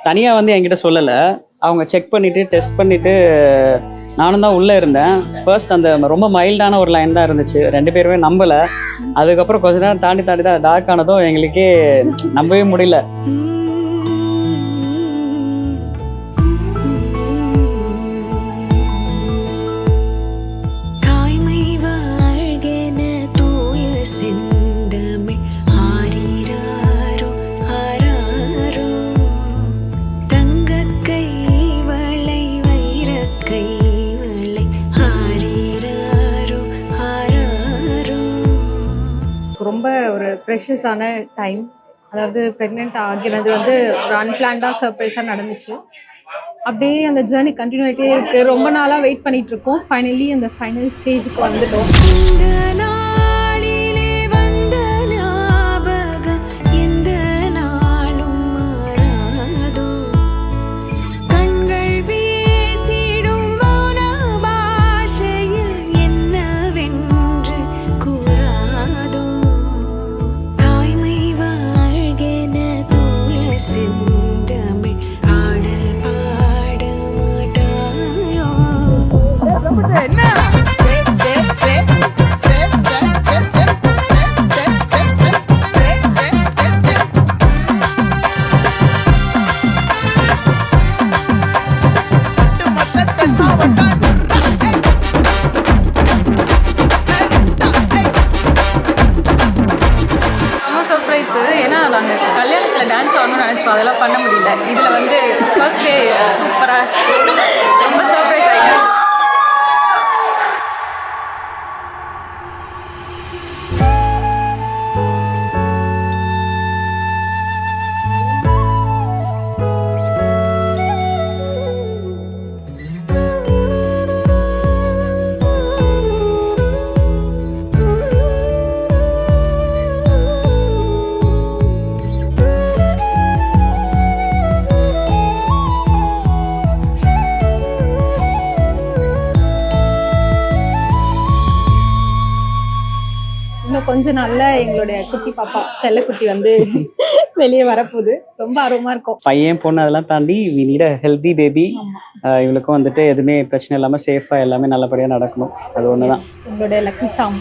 தனியாக வந்து என்கிட்ட சொல்லலை. அவங்க செக் பண்ணிவிட்டு டெஸ்ட் பண்ணிவிட்டு நானும் தான் உள்ளே இருந்தேன். ஃபர்ஸ்ட் அந்த ரொம்ப மைல்டான ஒரு லைன் தான் இருந்துச்சு. 2 பேருமே நம்பலை. அதுக்கப்புறம் கொஞ்ச நேரம் தாண்டி தான் டார்க் ஆனதும் எங்களுக்கே நம்பவே முடியல. ரொம்ப ஒரு ப்ரெஷஸான டைம். அதாவது ப்ரெக்னென்ட் ஆகிறது வந்து ஒரு அன்பிளான்டாக சர்ப்ரைஸாக நடந்துச்சு. அப்படியே அந்த ஜேர்னி கண்டினியூ ஆகிட்டே இருக்குது. ரொம்ப நாளாக வெயிட் பண்ணிட்டு இருக்கோம். ஃபைனலி அந்த ஃபைனல் ஸ்டேஜுக்கு வந்துட்டோம். ஏன்னா நாங்கள் கல்யாணத்தில் டான்ஸ் ஆடணும்னு நினச்சோம், அதெல்லாம் பண்ண முடியல. இதில் வந்து ஃபர்ஸ்ட் டே சூப்பராக ரொம்ப சர்ப்ரைஸ் ஆகிட்டேன். இன்னும் கொஞ்ச நாள்ல எங்களுடைய குட்டி பாப்பா செல்லக்குட்டி வந்து வெளியே வரப்போகுது. ரொம்ப ஆர்வமா இருக்கும். பையன் பொண்ணு அதெல்லாம் தாண்டி we need a healthy baby. இவளுக்கும் வந்துட்டு எதுவுமே பிரச்சனை இல்லாமல் சேஃபாக எல்லாமே நல்லபடியாக நடக்கணும். அது ஒன்று தான் எங்களுடைய லக்கி சாம்.